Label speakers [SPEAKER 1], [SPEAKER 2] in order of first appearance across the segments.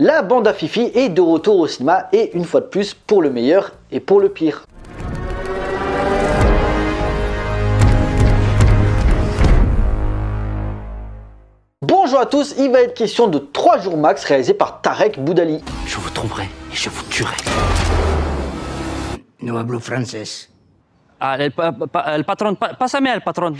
[SPEAKER 1] La bande à Fifi est de retour au cinéma et une fois de plus pour le meilleur et pour le pire. Bonjour à tous, il va être question de 3 jours max réalisé par Tarek Boudali.
[SPEAKER 2] Je vous tromperai et je vous tuerai.
[SPEAKER 3] No hablo francés.
[SPEAKER 2] Ah, el patron, pásame al patron.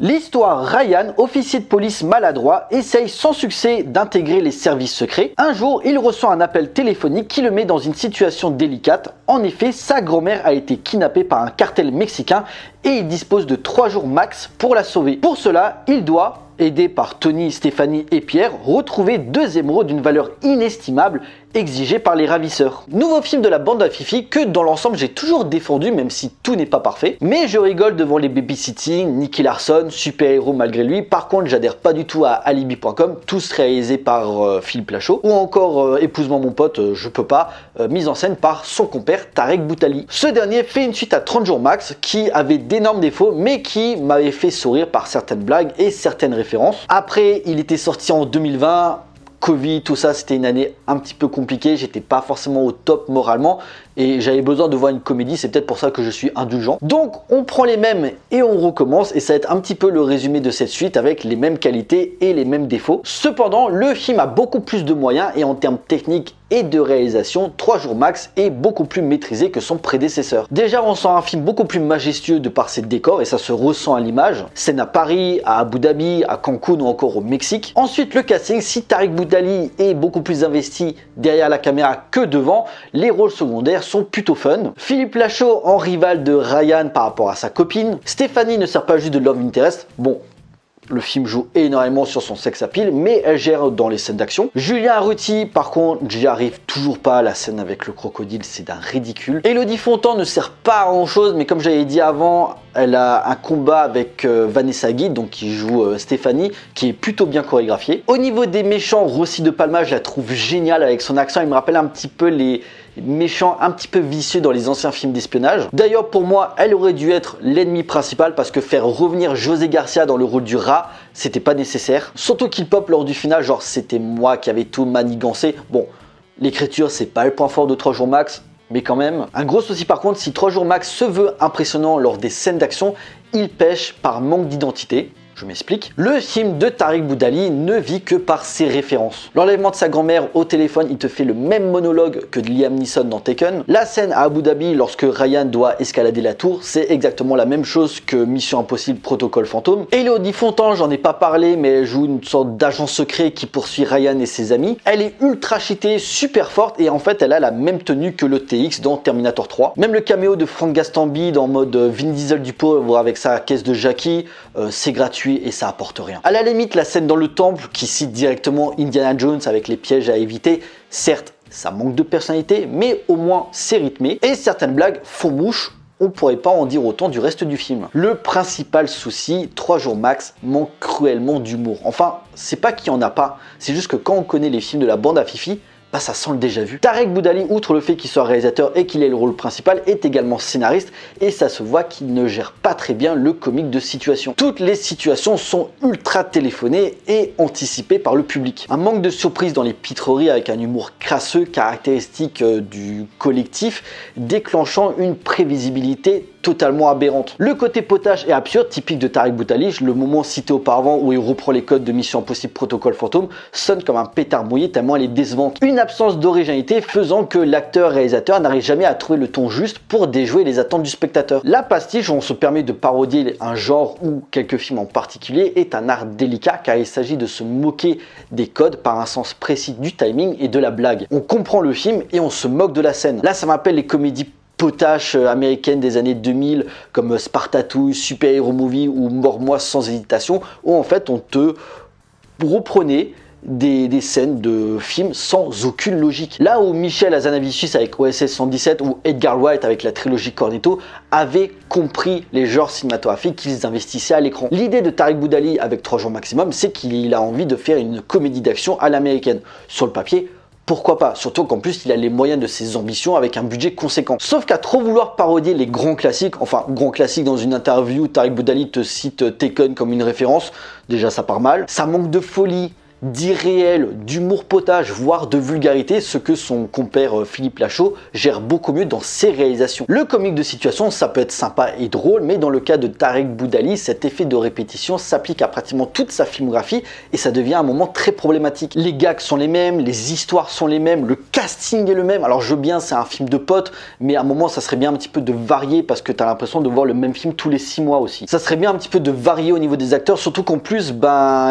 [SPEAKER 1] L'histoire, Ryan, officier de police maladroit, essaye sans succès d'intégrer les services secrets. Un jour, il reçoit un appel téléphonique qui le met dans une situation délicate. En effet, sa grand-mère a été kidnappée par un cartel mexicain et il dispose de 3 jours max pour la sauver. Pour cela, il doit, aidé par Tony, Stéphanie et Pierre, retrouver 2 émeraudes d'une valeur inestimable exigée par les ravisseurs. Nouveau film de la bande à Fifi que dans l'ensemble j'ai toujours défendu même si tout n'est pas parfait. Mais je rigole devant les babysitting, Nicky Larson, super-héros malgré lui. Par contre j'adhère pas du tout à Alibi.com, tous réalisés par Philippe Lachaud. Ou encore Épouse-moi mon pote, je peux pas, mise en scène par son compère Tarek Boudali. Ce dernier fait une suite à 30 jours max qui avait d'énormes défauts mais qui m'avait fait sourire par certaines blagues et certaines références. Après il était sorti en 2020, Covid, tout ça, c'était une année un petit peu compliquée, j'étais pas forcément au top moralement et j'avais besoin de voir une comédie, c'est peut-être pour ça que je suis indulgent. Donc on prend les mêmes et on recommence et ça va être un petit peu le résumé de cette suite avec les mêmes qualités et les mêmes défauts. Cependant, le film a beaucoup plus de moyens et en termes techniques et de réalisation, 3 jours max est beaucoup plus maîtrisé que son prédécesseur. Déjà, on sent un film beaucoup plus majestueux de par ses décors et ça se ressent à l'image. Scène à Paris, à Abu Dhabi, à Cancun ou encore au Mexique. Ensuite, le casting, si Tarek Boudali est beaucoup plus investi derrière la caméra que devant, les rôles secondaires sont plutôt fun. Philippe Lachaud en rival de Ryan par rapport à sa copine. Stéphanie ne sert pas juste de love interest. Bon, le film joue énormément sur son sex appeal, mais elle gère dans les scènes d'action. Julien Arruti, par contre, j'y arrive toujours pas. La scène avec le crocodile, c'est d'un ridicule. Élodie Fontan ne sert pas à grand chose, mais comme j'avais dit avant, elle a un combat avec Vanessa Guide, donc qui joue Stéphanie, qui est plutôt bien chorégraphié. Au niveau des méchants, Rossi de Palma, je la trouve géniale avec son accent. Il me rappelle un petit peu les méchants un petit peu vicieux dans les anciens films d'espionnage. D'ailleurs, pour moi, elle aurait dû être l'ennemi principal parce que faire revenir José Garcia dans le rôle du rat, c'était pas nécessaire. Surtout qu'il pop lors du final, genre c'était moi qui avais tout manigancé. Bon, l'écriture, c'est pas le point fort de 3 jours max, mais quand même. Un gros souci par contre, si 3 jours max se veut impressionnant lors des scènes d'action, il pêche par manque d'identité. Je m'explique. Le film de Tarek Boudali ne vit que par ses références. L'enlèvement de sa grand-mère au téléphone, il te fait le même monologue que de Liam Neeson dans Taken. La scène à Abu Dhabi lorsque Ryan doit escalader la tour, c'est exactement la même chose que Mission Impossible Protocole Fantôme. Élodie Fontan, j'en ai pas parlé, mais elle joue une sorte d'agent secret qui poursuit Ryan et ses amis. Elle est ultra cheatée, super forte et en fait elle a la même tenue que le TX dans Terminator 3. Même le caméo de Frank Gastambide en mode Vin Diesel du pauvre avec sa caisse de Jackie, c'est gratuit et ça apporte rien. À la limite, la scène dans le temple qui cite directement Indiana Jones avec les pièges à éviter, certes, ça manque de personnalité, mais au moins c'est rythmé et certaines blagues font mouche. On pourrait pas en dire autant du reste du film. Le principal souci, 3 jours max, manque cruellement d'humour. Enfin, c'est pas qu'il y en a pas, c'est juste que quand on connaît les films de la bande à Fifi, bah ça sent le déjà vu. Tarek Boudali, outre le fait qu'il soit réalisateur et qu'il ait le rôle principal, est également scénariste et ça se voit qu'il ne gère pas très bien le comique de situation. Toutes les situations sont ultra téléphonées et anticipées par le public. Un manque de surprise dans les pitreries avec un humour crasseux caractéristique du collectif, déclenchant une prévisibilité totalement aberrante. Le côté potache et absurde, typique de Tarek Boudali, le moment cité auparavant où il reprend les codes de Mission Impossible Protocole Fantôme, sonne comme un pétard mouillé tellement elle est décevante. Une absence d'originalité faisant que l'acteur-réalisateur n'arrive jamais à trouver le ton juste pour déjouer les attentes du spectateur. La pastiche, où on se permet de parodier un genre ou quelques films en particulier, est un art délicat car il s'agit de se moquer des codes par un sens précis du timing et de la blague. On comprend le film et on se moque de la scène. Là, ça m'appelle les comédies potaches américaines des années 2000 comme Spartacus, Super Hero Movie ou Mors-moi sans hésitation, où en fait on te reprenait des scènes de films sans aucune logique. Là où Michel Hazanavicius avec OSS 117 ou Edgar Wright avec la trilogie Cornetto avaient compris les genres cinématographiques qu'ils investissaient à l'écran. L'idée de Tarek Boudali avec 3 jours maximum, c'est qu'il a envie de faire une comédie d'action à l'américaine. Sur le papier, pourquoi pas? Surtout qu'en plus il a les moyens de ses ambitions avec un budget conséquent. Sauf qu'à trop vouloir parodier les grands classiques, enfin grands classiques dans une interview, Tarek Boudali te cite Taken comme une référence, déjà ça part mal. Ça manque de folie, d'irréel, d'humour potage, voire de vulgarité, ce que son compère Philippe Lachaud gère beaucoup mieux dans ses réalisations. Le comique de situation, ça peut être sympa et drôle, mais dans le cas de Tarek Boudali, cet effet de répétition s'applique à pratiquement toute sa filmographie et ça devient un moment très problématique. Les gags sont les mêmes, les histoires sont les mêmes, le casting est le même. Alors je veux bien, c'est un film de potes, mais à un moment ça serait bien un petit peu de varier parce que tu as l'impression de voir le même film tous les 6 mois aussi. Ça serait bien un petit peu de varier au niveau des acteurs, surtout qu'en plus,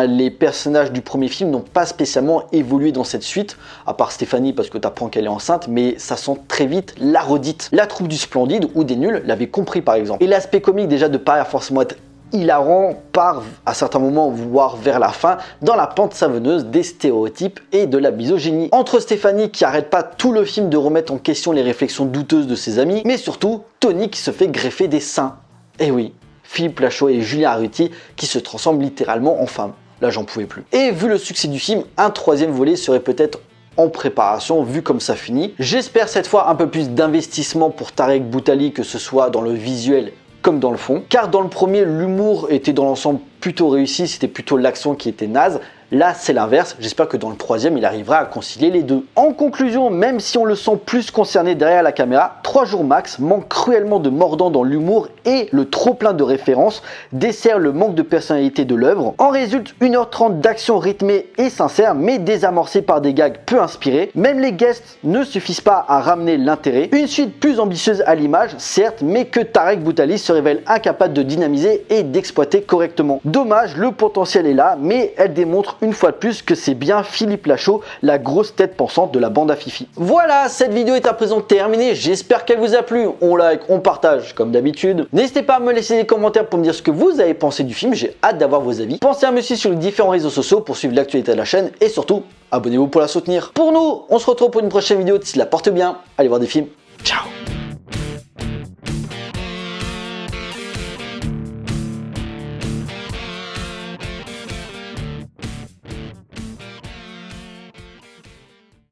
[SPEAKER 1] les personnages du premier film n'ont pas spécialement évolué dans cette suite, à part Stéphanie parce que tu apprends qu'elle est enceinte, mais ça sent très vite la redite. La troupe du Splendide ou des Nuls l'avait compris par exemple. Et l'aspect comique déjà de pas forcément être hilarant part à certains moments, voire vers la fin, dans la pente savonneuse des stéréotypes et de la misogynie. Entre Stéphanie qui arrête pas tout le film de remettre en question les réflexions douteuses de ses amis, mais surtout Tony qui se fait greffer des seins. Et oui, Philippe Lachaud et Julien Arruti qui se transforment littéralement en femmes. Là j'en pouvais plus. Et vu le succès du film, un troisième volet serait peut-être en préparation vu comme ça finit. J'espère cette fois un peu plus d'investissement pour Tarek Boudali, que ce soit dans le visuel comme dans le fond, car dans le premier l'humour était dans l'ensemble plutôt réussi, c'était plutôt l'action qui était naze. Là, c'est l'inverse. J'espère que dans le troisième, il arrivera à concilier les deux. En conclusion, même si on le sent plus concerné derrière la caméra, 3 jours max manque cruellement de mordant dans l'humour et le trop plein de références dessert le manque de personnalité de l'œuvre. En résulte 1h30 d'action rythmée et sincère, mais désamorcée par des gags peu inspirés. Même les guests ne suffisent pas à ramener l'intérêt. Une suite plus ambitieuse à l'image, certes, mais que Tarek Boudali se révèle incapable de dynamiser et d'exploiter correctement. Dommage, le potentiel est là, mais elle démontre une fois de plus que c'est bien Philippe Lachaud, la grosse tête pensante de la bande à Fifi. Voilà, cette vidéo est à présent terminée, j'espère qu'elle vous a plu, on like, on partage comme d'habitude. N'hésitez pas à me laisser des commentaires pour me dire ce que vous avez pensé du film, j'ai hâte d'avoir vos avis. Pensez à me suivre sur les différents réseaux sociaux pour suivre l'actualité de la chaîne et surtout, abonnez-vous pour la soutenir. Pour nous, on se retrouve pour une prochaine vidéo, d'ici là, porte bien, allez voir des films, ciao.